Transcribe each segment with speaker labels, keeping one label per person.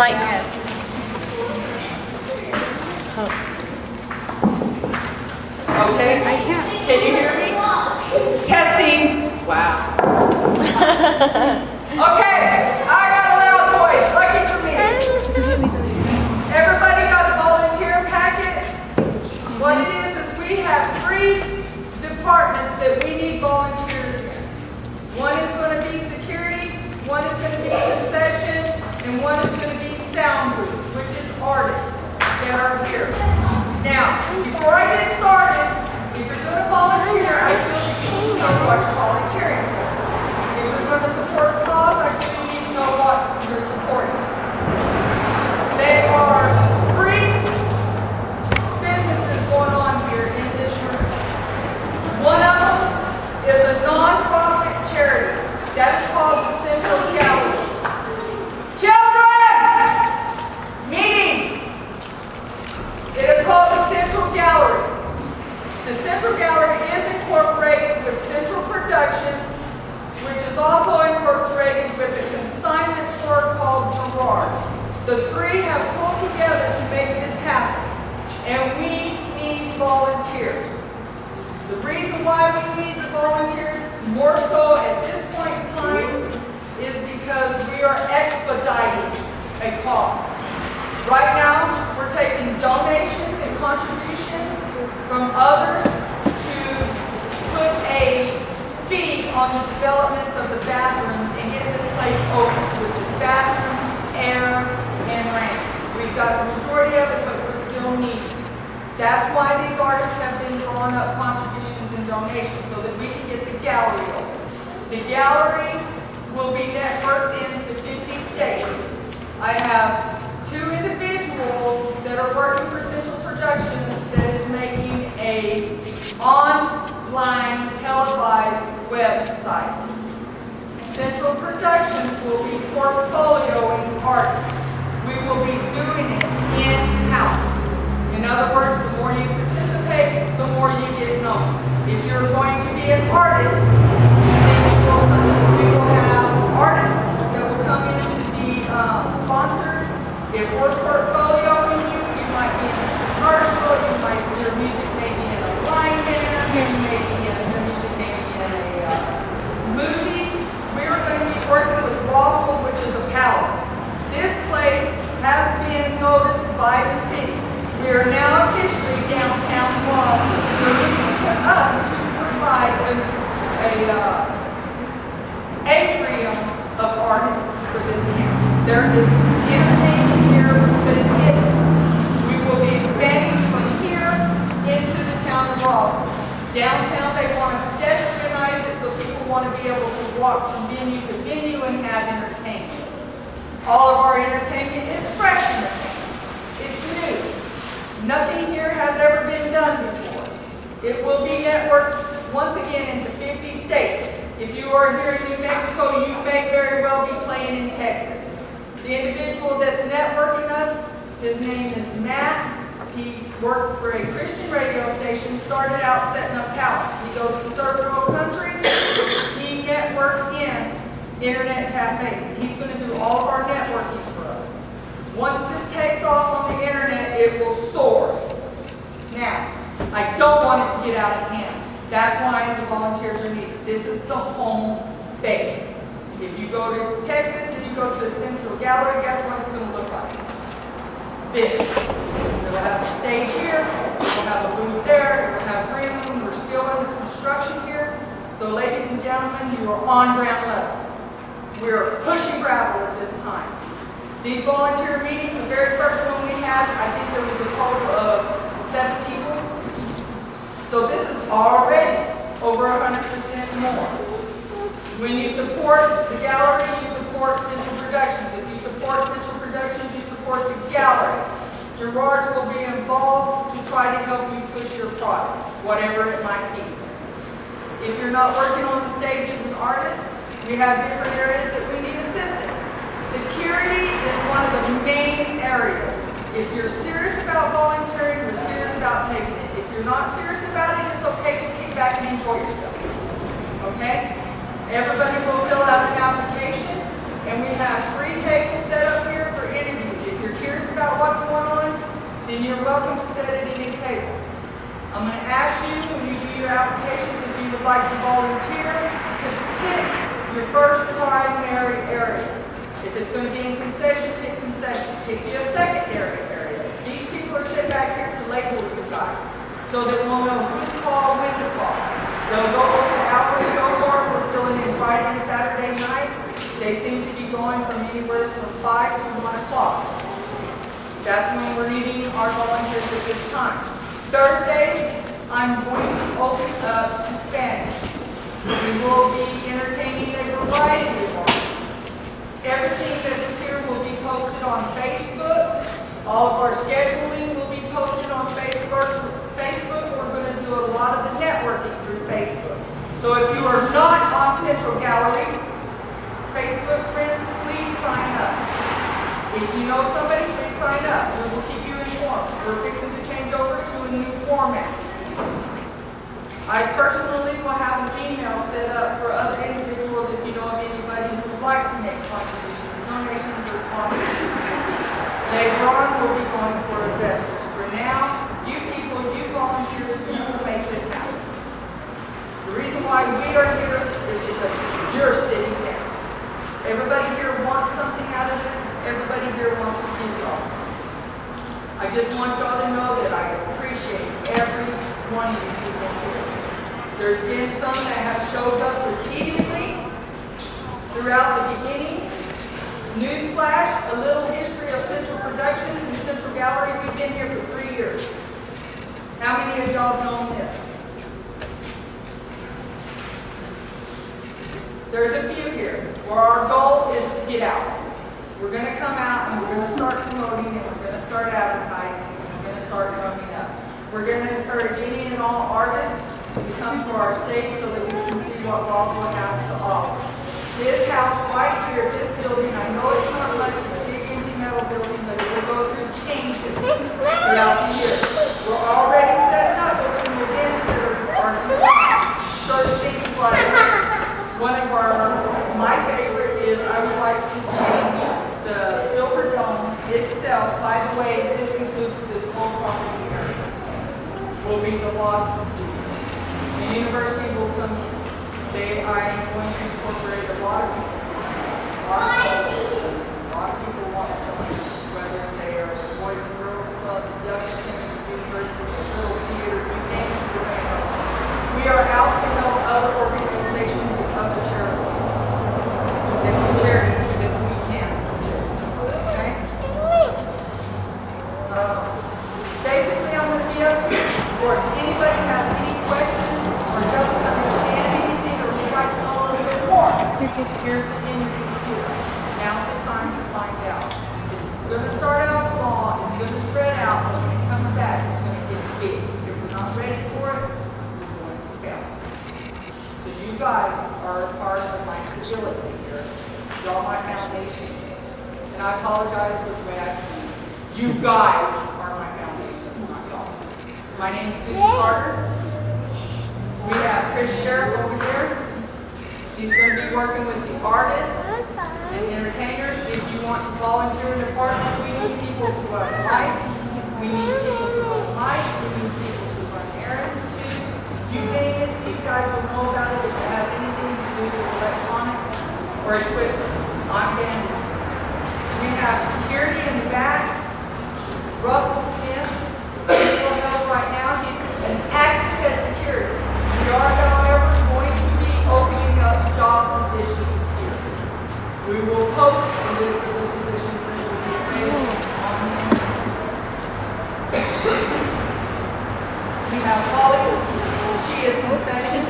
Speaker 1: mic.
Speaker 2: Okay. I can't. Can you hear me? Testing. Wow. Okay. I got a loud voice. Lucky for me. Everybody got a volunteer packet? What it is we have 3 departments that we need volunteers in. One is going to be security, one is going to be concession, and one is going to be sound booth, which is artists that are here. Now, before I get started, if you're going to volunteer, I feel you need to know what you're volunteering for. If you're going to support a cause, I feel you need to know what you're supporting. There are 3 businesses going on here in this room. One of them is a non-profit charity that is called the Central Gallery. Children! Meeting! It is called the Central Gallery. The Central Gallery is incorporated with Central Productions, which is also incorporated with a consignment store called Gerard. The 3 have pulled together to make this happen, and we need volunteers. The reason why we need the volunteers more so at this point in time is because we are expediting a cause. Right now, we're taking donations and contributions from others to put a speed on the developments of the bathrooms and get this place open, which is bathrooms, air, and ramps. We've got the majority of it, but we're still needing. That's why these artists have been drawing up contributions and donations so that we can get the gallery open. The gallery will be networked into 50 states. I have 2 individuals that are working for Central Productions that is making a online televised website. Central Productions will be portfolioing artists. We will be doing it in-house. In other words, the more you participate, the more you get known. If you're going to be an artist, then we will have artists that will come in to be sponsored. If we're portfolioing you, you might be in a commercial, your music may be in a line dance, your music may be in a movie. We're going to be working with Roswell, which is a palette. This place has been noticed by the city. We are now officially downtown Roswell. They're looking to us to provide an atrium of artists for this town. There is entertainment here, but it's hidden. We will be expanding from here into the town of Roswell. Downtown, they want to pedestrianize it so people want to be able to walk from venue to venue and have entertainment. All of our entertainment is fresh entertainment. It's new. Nothing here has ever been done before. It will be networked once again into 50 states. If you are here in New Mexico, you may very well be playing in Texas. The individual that's networking us, his name is Matt. He works for a Christian radio station, started out setting up towers. He goes to third world countries. He networks in internet cafes. He's going to do all of our networking for us. Once this takes off on the internet, it will soar. Now, I don't want it to get out of hand. That's why the volunteers are needed. This is the home base. If you go to Texas, if you go to the Central Gallery, guess what it's going to look like? This. We'll have a stage here, we'll have a booth there, we'll have green room. We're still under construction here. So ladies and gentlemen, you are on ground level. We're pushing gravel at this time. These volunteer meetings, the very first one we had, I think there was a total of 7 people. So this is already over 100% more. When you support the gallery, you support Central Productions. If you support Central Productions, you support the gallery. Gerard's will be involved to try to help you push your product, whatever it might be. If you're not working on the stage as an artist, we have different areas that we need assistance. Security is one of the main areas. If you're serious about volunteering, you're serious about taking it. If you're not serious about it, it's okay to kick back and enjoy yourself. Okay? Everybody will fill out an application, and we have 3 tables set up here for interviews. about what's going on, then you're welcome to sit at any table. I'm going to ask you, when you do your applications, if you would like to volunteer to pick your first primary area. If it's going to be in concession, pick concession. Pick you a secondary area. These people are sitting back here to label you guys, so that we'll know who to call, when to call. They'll go over the hours so far. We're filling in Friday and Saturday nights. They seem to be going from anywhere from 5 to 1 o'clock. That's when we're needing our volunteers at this time. Thursday, I'm going to open up to Spanish. We will be entertaining a variety of artists. Everything that is here will be posted on Facebook. All of our scheduling will be posted on Facebook. We're going to do a lot of the networking through Facebook. So if you are not on Central Gallery Facebook friends, please sign up. If you know somebody, please sign up. We will keep you informed. We're fixing to change over to a new format. I personally will have an email set up for other individuals if you know of anybody who would like to make contributions, donations, or sponsorships. Later on, we'll be going for investors. For now, you people, you volunteers, you will make this happen. The reason why we are here is because you're sitting there. Everybody here wants something out of this. Everybody here wants to give y'all something. I just want y'all to know that I appreciate every one of you people here. There's been some that have showed up repeatedly throughout the beginning. Newsflash, a little history of Central Productions and Central Gallery. We've been here for 3 years. How many of y'all have known this? There's a few here where our goal is to get out. We're going to come out and we're going to start promoting and we're going to start advertising and we're going to start drumming up. We're going to encourage any and all artists to come to our stage so that we can see what Roswell has to offer. This house right here, this building, I know it's not much, it's a big empty metal building, but it will go through changes throughout the years. We're already setting up with some events that are certain things like one of my favorite is I would like to change the Silver Dome itself. By the way, this includes this whole property area. Will be the lots and studios. The university will come in. I am going to incorporate a lot of people. A lot of people want to join us, whether they are Boys and Girls Club, Young Singers, University, Little Theater, you name it, we're going to help. We are out to help other organizations and other charities if we can assist. Okay? Basically, I'm going to be up here. Or if anybody has any questions or doesn't understand anything or would like to know a little bit more, here's the interview here. Now's the time to find out. It's going to start out small, it's going to spread out, but when it comes back, it's going to get big. If we're not ready for it, we're going to fail. So you guys are a part of my stability here. Y'all my foundation. And I apologize for the way I speak. You guys are my foundation, not y'all. My name is Suzy Carter. We have Chris Sheriff over here. He's going to be working with the artists and entertainers. If you want to volunteer in departments, we need people to run lights. We need people to run lights. We need people to run errands too. You name it, these guys will know about it if it has anything to do with electronics or equipment. I'm banded. We have security in the back. Russell Smith, people know right now, he's an active head security. We are, however, going to be opening up job positions here. We will post a list of the positions that will be available on the internet. We have Holly. She is concession.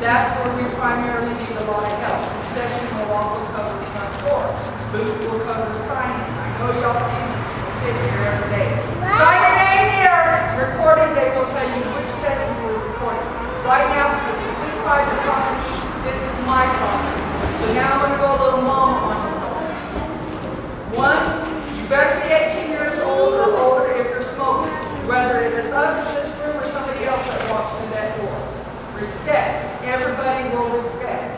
Speaker 2: That's where we primarily need a lot of help. Concession will also cover front door. Booth will cover signing. I know y'all see these people sitting here every day. Sign your name here. Recording, they will tell you which session we're recording. Right now, because it's this private property, this is my property. So now I'm going to go a little mama on your nose. One, you better be 18 years old or older if you're smoking. Whether it is us in this room or somebody else that walks through that door. Respect. Everybody will respect.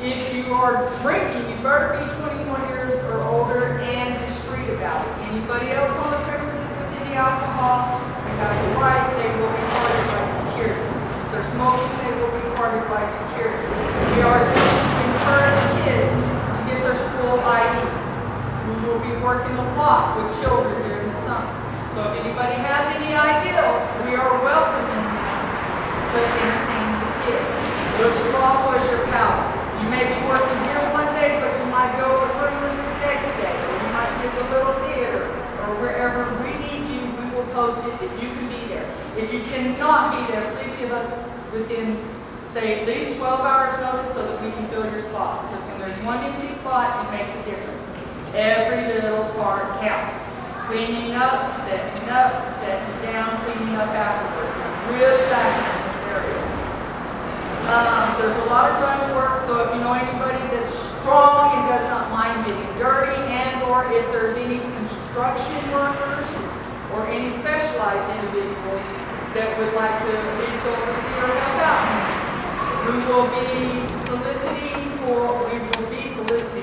Speaker 2: If you are drinking, you better be 21 years or older and discreet about it. Anybody else on to entertain these kids. Look at also as your palette. You may be working here one day, but you might go to Rumors the next day, or you might get the little theater, or wherever we need you, we will post it if you can be there. If you cannot be there, please give us within, say, at least 12 hours notice so that we can fill your spot. Because when there's one empty spot, it makes a difference. Every little part counts. Cleaning up, setting down, cleaning up afterwards. We're really lacking in this area. There's a lot of grunt work, so if you know anybody that's strong and does not mind getting dirty, and or if there's any construction workers or any specialized individuals that would like to at least oversee or help out, we will be soliciting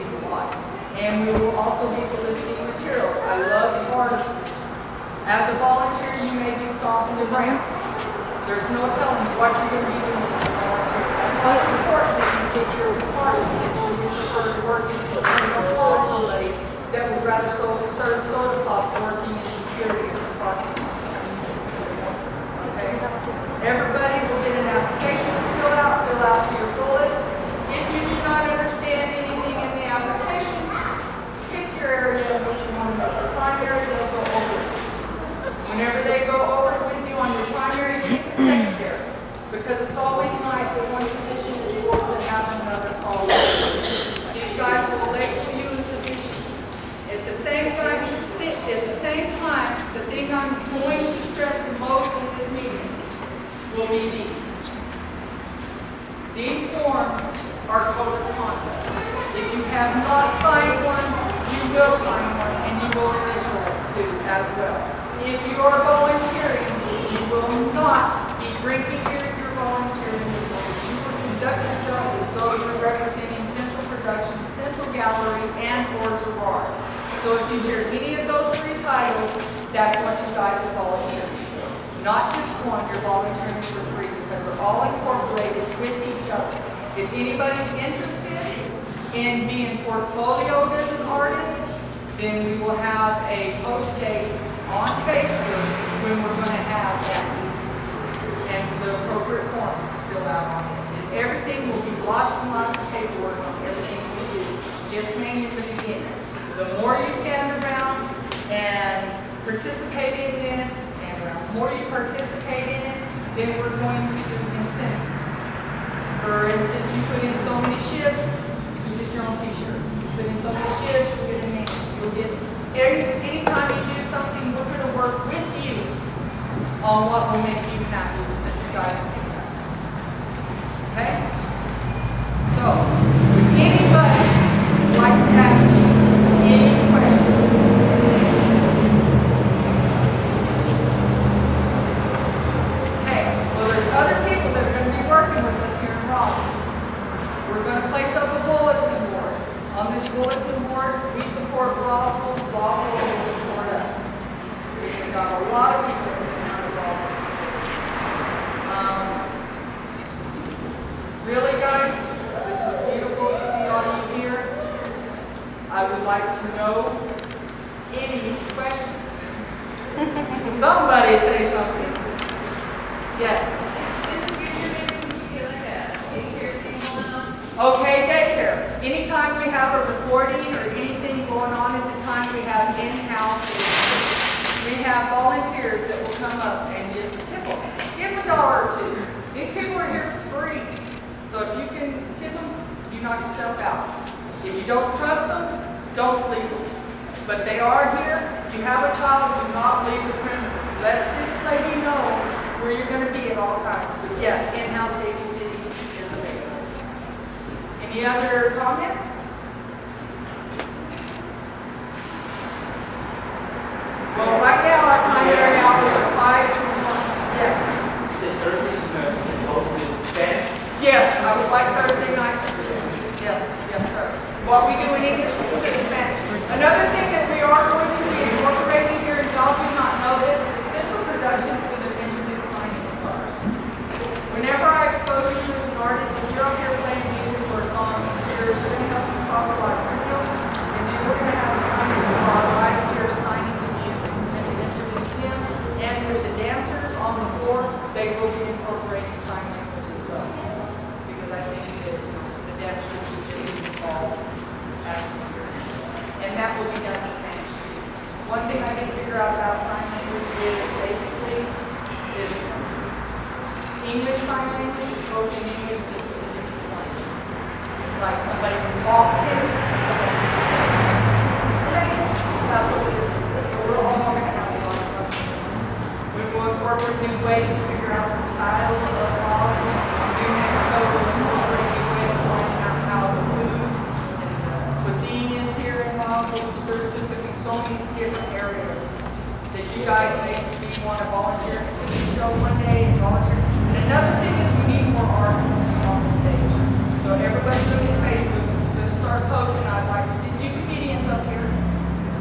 Speaker 2: a lot. And we will also be soliciting materials. I love the barter system. As a volunteer, you may be stomping the ground. There's no telling what you're going to be doing as a volunteer. That's why it's important that you get your party, that you prefer to work in so you don't follow somebody that would rather serve soda pops working in security in the parking lot. Okay? Everybody will get an application to fill out to your fullest. If you do not understand anything in the application, pick your area in which you want to know. The primary, they'll go over it. Whenever they go over it with you on your primary, pick the secondary. Because it's always nice if one position is full to have another call. These guys will label you in position. At the same time, the thing I'm going to stress the most in this meeting will be these. These forms are code of conduct. If you have not signed one, you will sign one, and you will initial it too as well. If you are volunteering, you will not be drinking during your volunteering. You will conduct yourself as though you're representing Central Productions, Central Gallery, and or Gerard. So if you hear any of those three titles, that's what you guys are volunteering. Not just one, you're volunteering for three because they're all incorporated with each other. If anybody's interested in being portfolioed as an artist, then we will have a post date on Facebook when we're going to have that and the appropriate forms to fill out on it. And everything will be lots and lots of paperwork on everything we do, just mainly for the beginning. The more you stand around and participate in this, the more you participate in it, then we're going to do incentives. For instance, you put in so many shifts, you get your own t-shirt. You put in so many shifts, you get a name. You'll get anytime you do something, we're going to work with you on what will make you happy because you guys are making us happy. Okay? So, would anybody like to ask me any questions? Okay, well there's other people that are going to be working with us here in Raleigh. We're going to place up a bulletin board. On this bulletin board, we support Roswell. Roswell will support us. We've got a lot of people in the town of Roswell. Really, guys, this is beautiful to see all you here. I would like to know any questions. Somebody say something. Yes. Okay, daycare. Anytime we have a recording or anything going on at the time, we have in-house. We have volunteers that will come up and just tip them. Give them $1 or $2. These people are here for free. So if you can tip them, you knock yourself out. If you don't trust them, don't leave them. But they are here. If you have a child, do not leave the premises. Let this lady know where you're going to be at all times. But yes, in-house babysitting is available. Any other comments? Well, right now our primary hours are 5 to 1. Yes.
Speaker 1: You said Thursdays you posted Spanish?
Speaker 2: Yes, I would like Thursday nights too. Yes, yes, sir. What we do in English, we do in Spanish. Another thing that we are going to be incorporating here, and y'all do not know this, is Central Productions going to introduce signing stars. Whenever I expose you as an artist, and you're up here playing music or a song, you're going to have to talk like radio, and then we're going to have a signing star right here signing the music. We're going to introduce them, and with the dancers on the floor, they will be incorporating signing English sign language is spoken English just with a different slang. It's like somebody from Boston, somebody from Texas. Okay? That's what it is. We're all excited about it. We will incorporate new ways to figure out the style of laws. New Mexico will incorporate new ways of finding out how the food and the cuisine is here in Laos. There's just going to be so many different areas that you guys may want to volunteer in a cooking show one day and volunteer. And another thing is we need more artists on the stage. So everybody look at Facebook is going to start posting. I'd like to see a few comedians up here.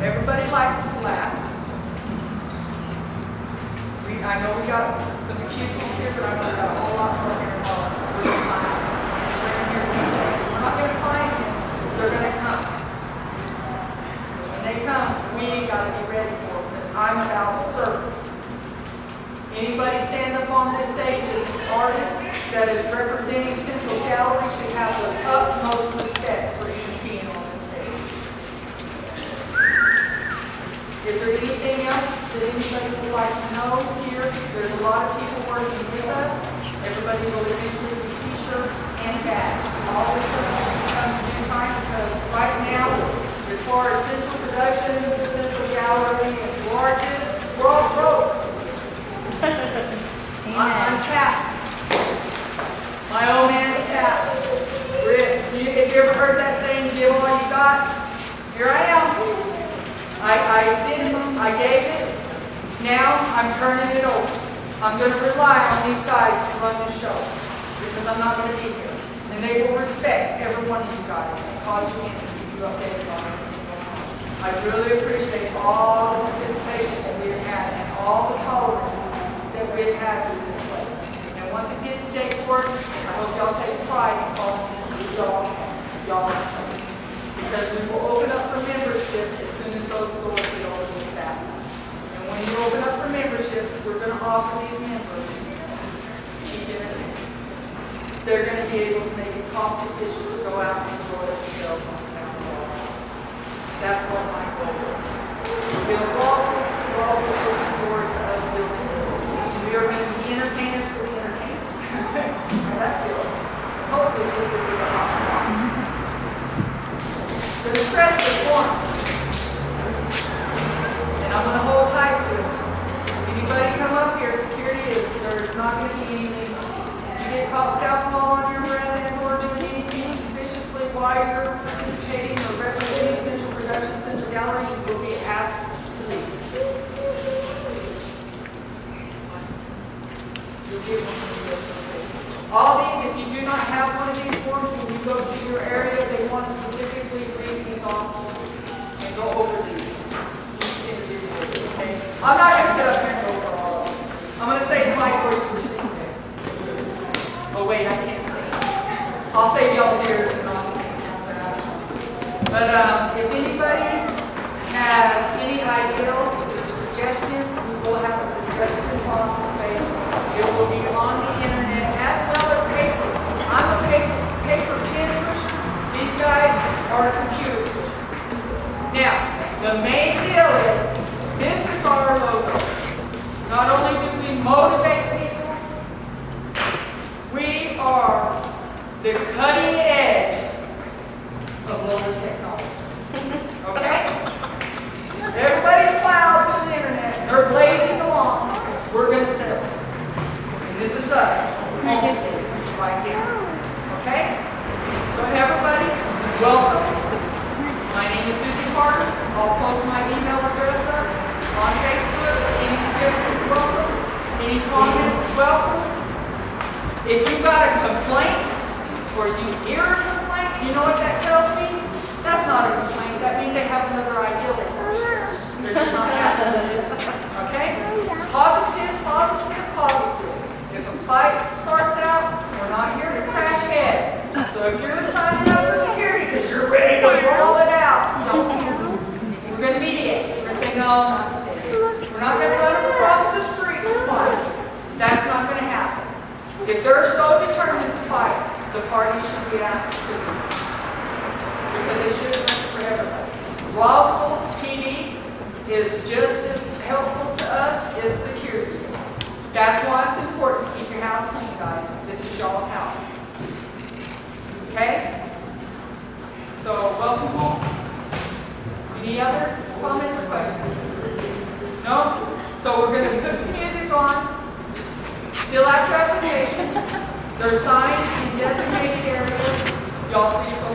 Speaker 2: Everybody likes to laugh. I know we got some accusers here, but I know we got a whole lot more here involved. We're not going to find them. They're going to come. When they come, we got to be ready for them because I'm about service. Anybody stand up on this stage as an artist that is representing Central Gallery should have the utmost respect for even being on this stage. Is there anything else that anybody would like to know here? There's a lot of people working with us. Everybody will eventually be t-shirts and badge. All this stuff has to come in due time because right now, as far as Central Productions, Central Gallery, and artists, we're all broke. I'm tapped. My old man's tapped. Rick, have you ever heard that saying, give all you got? Here I am. I gave it. Now I'm turning it over. I'm going to rely on these guys to run the show because I'm not going to be here. And they will respect every one of you guys and call you in and keep you updated on everything going on. I really appreciate all the participation that we've had and all the tolerance that we've had with this place. And once it gets day court, I hope y'all take pride in calling this y'all's place. Because we will open up for membership as soon as those doors get open back. And when you open up for membership, we're going to offer these members cheap entertainment. They're going to be able to make it cost efficient to go out and enjoy themselves on the town hall. That's what my goal is. We build walls, we're also looking forward to us building. We are going to be entertainers for the entertainers. How's that feel? Hopefully this will be a hot spot. Going to stress the form. And I'm going to hold tight to it. If anybody come up here, security is, there's not going to be anything. You get caught with alcohol on your breath and or doing anything suspiciously while you're participating or representing Central Productions, Central Gallery, you will be asked to leave. All these, if you do not have one of these forms, when you go to your area, they want to specifically read these off and go over these. Okay? I'm not going to sit up here and go over all of them. I'm going to say my voice for singing there. Oh wait, I can't sing. I'll save y'all's ears and I'll sing. But if anybody has any ideas or suggestions, we will have a suggestion box available. It will be on the internet as well as paper. I'm a paper pen pusher. These guys are a computer pusher. Now, the main deal is, this is our logo. Not only do we motivate people, we are the cutting edge of local technology. Okay? Everybody's plowed through the internet. They're blazing along. We're going to sell it. This is us, right here. Okay? So everybody, welcome. My name is Suzy Carter. I'll post my email address up on Facebook. Any suggestions, welcome. Any comments, welcome. If you got a complaint, or you hear a complaint, you know what that tells me? That's not a complaint. That means they have another idea they want to share. They're just not happy with this. Okay? Positive, positive, positive. If a fight starts out, we're not here to crash heads. So if you're signing up for security because you're ready to brawl it out, don't. We're going to mediate. We're going to say, no, not today. We're not going to run across the street to fight. That's not going to happen. If they're so determined to fight, the parties should be asked to leave. Because they shouldn't work for everybody. Roswell PD is just as helpful to us as security is. That's why it's important to keep your house clean, guys. There are signs in designated areas. Y'all please